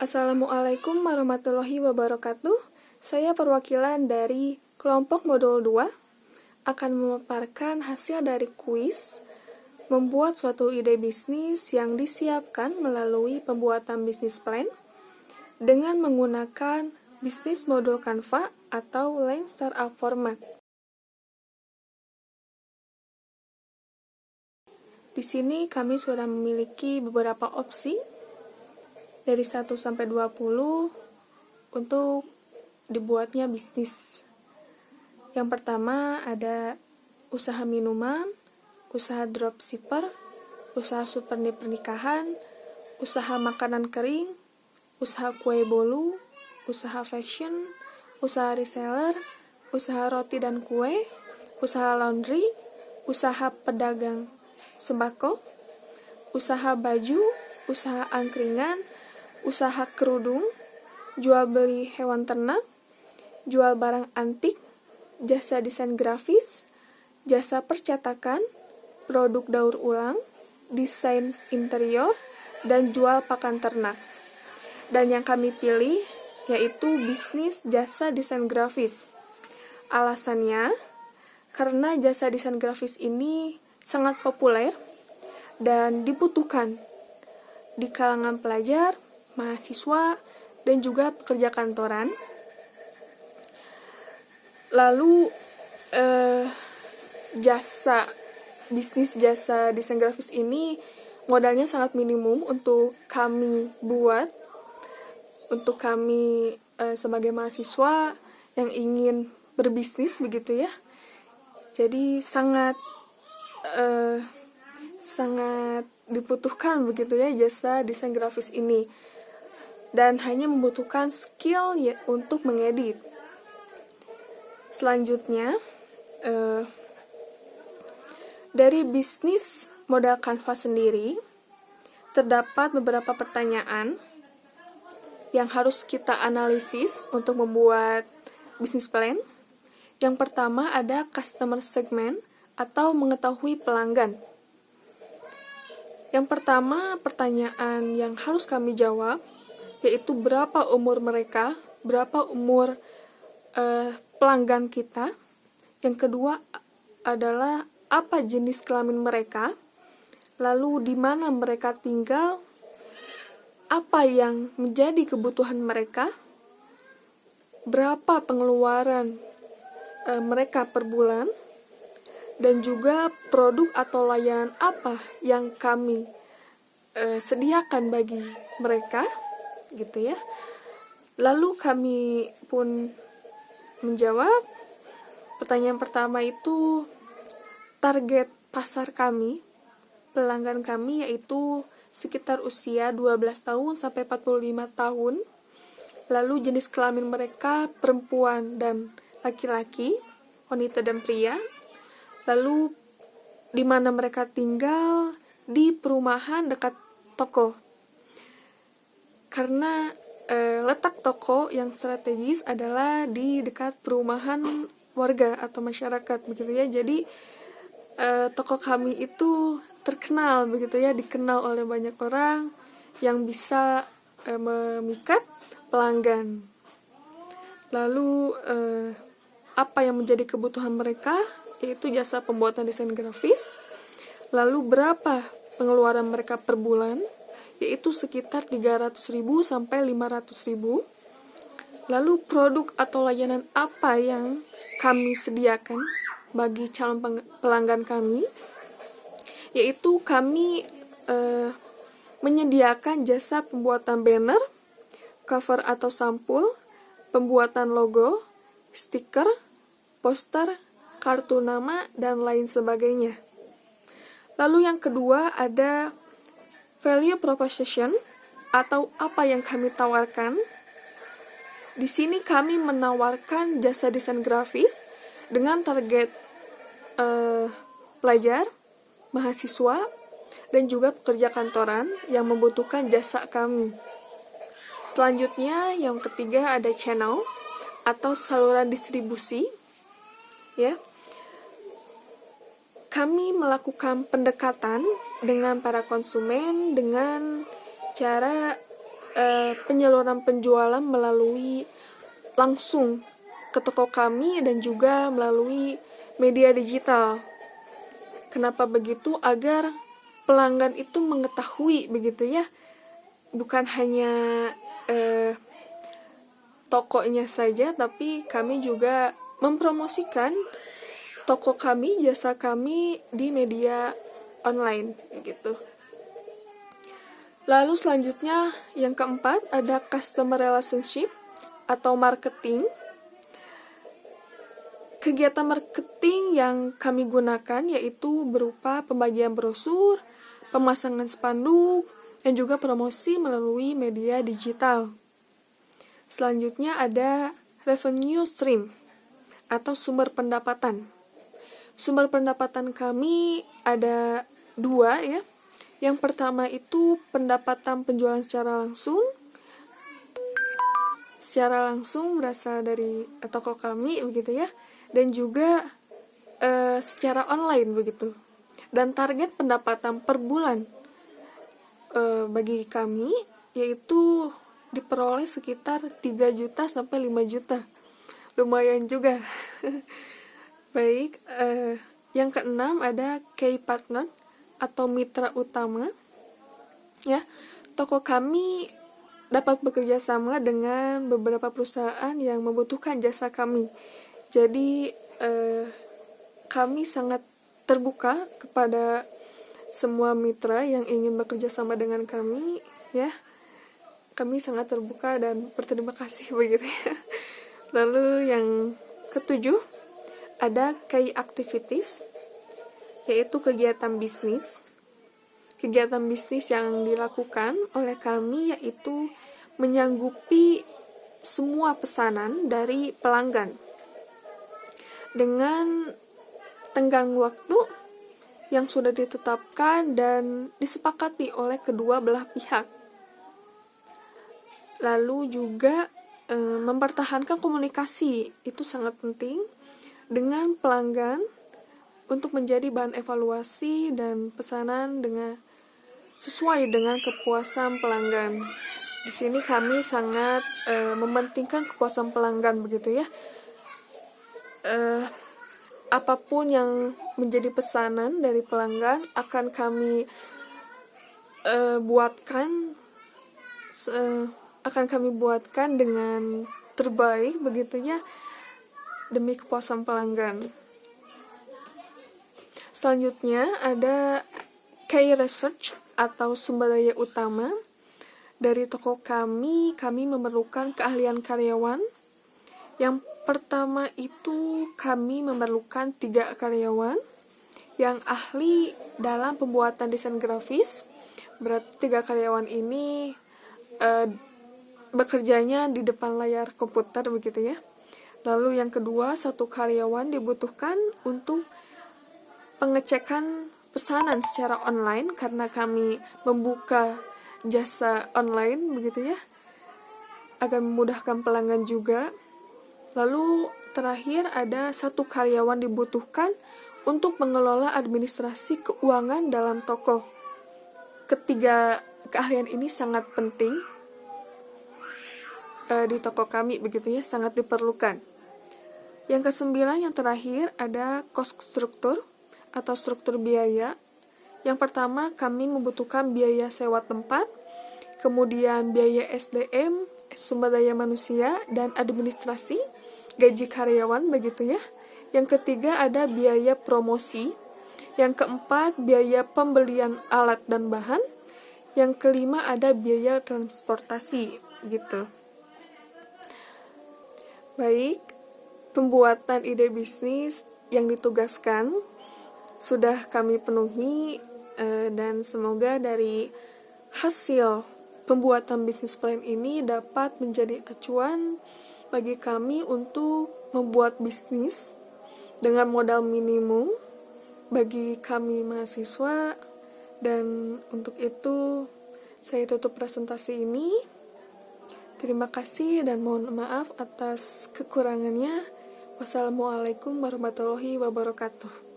Assalamualaikum warahmatullahi wabarakatuh. Saya perwakilan dari kelompok modul 2 akan memaparkan hasil dari kuis membuat suatu ide bisnis yang disiapkan melalui pembuatan bisnis plan dengan menggunakan bisnis modul Canva atau Lean Startup Format. Di sini kami sudah memiliki beberapa opsi dari 1 sampai 20 untuk dibuatnya bisnis. Yang pertama ada usaha minuman, usaha dropshipper, usaha souvenir pernikahan, usaha makanan kering, usaha kue bolu, usaha fashion, usaha reseller, usaha roti dan kue, usaha laundry, usaha pedagang sembako, usaha baju, usaha angkringan, usaha kerudung, jual beli hewan ternak, jual barang antik, jasa desain grafis, jasa percetakan, produk daur ulang, desain interior, dan jual pakan ternak. Dan yang kami pilih yaitu bisnis jasa desain grafis. Alasannya, karena jasa desain grafis ini sangat populer dan dibutuhkan di kalangan pelajar, mahasiswa, dan juga pekerja kantoran. Lalu bisnis jasa desain grafis ini modalnya sangat minimum untuk kami buat, untuk kami sebagai mahasiswa yang ingin berbisnis begitu ya. Jadi sangat dibutuhkan begitu ya jasa desain grafis ini, dan hanya membutuhkan skill untuk mengedit. Selanjutnya, dari bisnis modal Canva sendiri terdapat beberapa pertanyaan yang harus kita analisis untuk membuat bisnis plan. Yang pertama ada customer segment atau mengetahui pelanggan. Yang pertama, pertanyaan yang harus kami jawab yaitu berapa umur mereka, berapa umur pelanggan kita. Yang kedua adalah apa jenis kelamin mereka, lalu di mana mereka tinggal, apa yang menjadi kebutuhan mereka, berapa pengeluaran mereka per bulan, dan juga produk atau layanan apa yang kami sediakan bagi mereka, gitu ya. Lalu kami pun menjawab pertanyaan pertama itu target pasar kami, pelanggan kami yaitu sekitar usia 12 tahun sampai 45 tahun. Lalu jenis kelamin mereka perempuan dan laki-laki, wanita dan pria. Lalu di mana mereka tinggal, di perumahan dekat toko. Karena letak toko yang strategis adalah di dekat perumahan warga atau masyarakat begitu ya. Jadi toko kami itu terkenal begitu ya, dikenal oleh banyak orang yang bisa memikat pelanggan. Lalu apa yang menjadi kebutuhan mereka yaitu jasa pembuatan desain grafis. Lalu berapa pengeluaran mereka per bulan, yaitu sekitar 300.000 sampai 500.000. Lalu produk atau layanan apa yang kami sediakan bagi calon pelanggan kami, yaitu kami menyediakan jasa pembuatan banner, cover atau sampul, pembuatan logo, stiker, poster, kartu nama, dan lain sebagainya. Lalu yang kedua ada value proposition atau apa yang kami tawarkan. Di sini kami menawarkan jasa desain grafis dengan target pelajar, mahasiswa, dan juga pekerja kantoran yang membutuhkan jasa kami. Selanjutnya yang ketiga ada channel atau saluran distribusi. Ya. Kami melakukan pendekatan dengan para konsumen dengan cara penyaluran penjualan melalui langsung ke toko kami dan juga melalui media digital. Kenapa begitu? Agar pelanggan itu mengetahui begitu ya, bukan hanya tokonya saja, tapi kami juga mempromosikan toko kami, jasa kami di media online gitu. Lalu selanjutnya yang keempat ada customer relationship atau marketing. Kegiatan marketing yang kami gunakan yaitu berupa pembagian brosur, pemasangan spanduk, dan juga promosi melalui media digital. Selanjutnya ada revenue stream atau sumber pendapatan. Sumber pendapatan kami ada 2 ya. Yang pertama itu pendapatan penjualan secara langsung. Secara langsung berasal dari toko kami begitu ya. Dan juga secara online begitu. Dan target pendapatan per bulan bagi kami yaitu diperoleh sekitar 3 juta sampai 5 juta. Lumayan juga. Baik, yang keenam ada key partner atau mitra utama. Ya, toko kami dapat bekerja sama dengan beberapa perusahaan yang membutuhkan jasa kami. Jadi kami sangat terbuka kepada semua mitra yang ingin bekerja sama dengan kami, ya. Kami sangat terbuka dan berterima kasih begitu ya. Lalu yang ketujuh ada key activities, yaitu kegiatan bisnis. Kegiatan bisnis yang dilakukan oleh kami yaitu menyanggupi semua pesanan dari pelanggan dengan tenggang waktu yang sudah ditetapkan dan disepakati oleh kedua belah pihak. Lalu juga mempertahankan komunikasi, itu sangat penting dengan pelanggan untuk menjadi bahan evaluasi dan pesanan dengan sesuai dengan kepuasan pelanggan. Di sini kami sangat mementingkan kepuasan pelanggan begitu ya. Apapun yang menjadi pesanan dari pelanggan akan kami buatkan dengan terbaik begitu ya, demi kepuasan pelanggan. Selanjutnya ada key research atau sumber daya utama. Dari toko kami memerlukan keahlian karyawan. Yang pertama itu kami memerlukan 3 karyawan yang ahli dalam pembuatan desain grafis. Berarti 3 karyawan ini bekerjanya di depan layar komputer begitu ya. Lalu yang kedua, 1 karyawan dibutuhkan untuk pengecekan pesanan secara online karena kami membuka jasa online begitu ya, agar memudahkan pelanggan juga. Lalu terakhir ada 1 karyawan dibutuhkan untuk mengelola administrasi keuangan dalam toko. Ketiga keahlian ini sangat penting di toko kami begitu ya, sangat diperlukan. Yang ke-9 yang terakhir ada cost structure atau struktur biaya. Yang pertama kami membutuhkan biaya sewa tempat, kemudian biaya SDM, sumber daya manusia, dan administrasi, gaji karyawan begitu ya. Yang ketiga ada biaya promosi. Yang keempat biaya pembelian alat dan bahan. Yang kelima ada biaya transportasi gitu. Baik, pembuatan ide bisnis yang ditugaskan sudah kami penuhi, dan semoga dari hasil pembuatan bisnis plan ini dapat menjadi acuan bagi kami untuk membuat bisnis dengan modal minimum bagi kami mahasiswa. Dan untuk itu saya tutup presentasi ini. Terima kasih dan mohon maaf atas kekurangannya. Wassalamualaikum warahmatullahi wabarakatuh.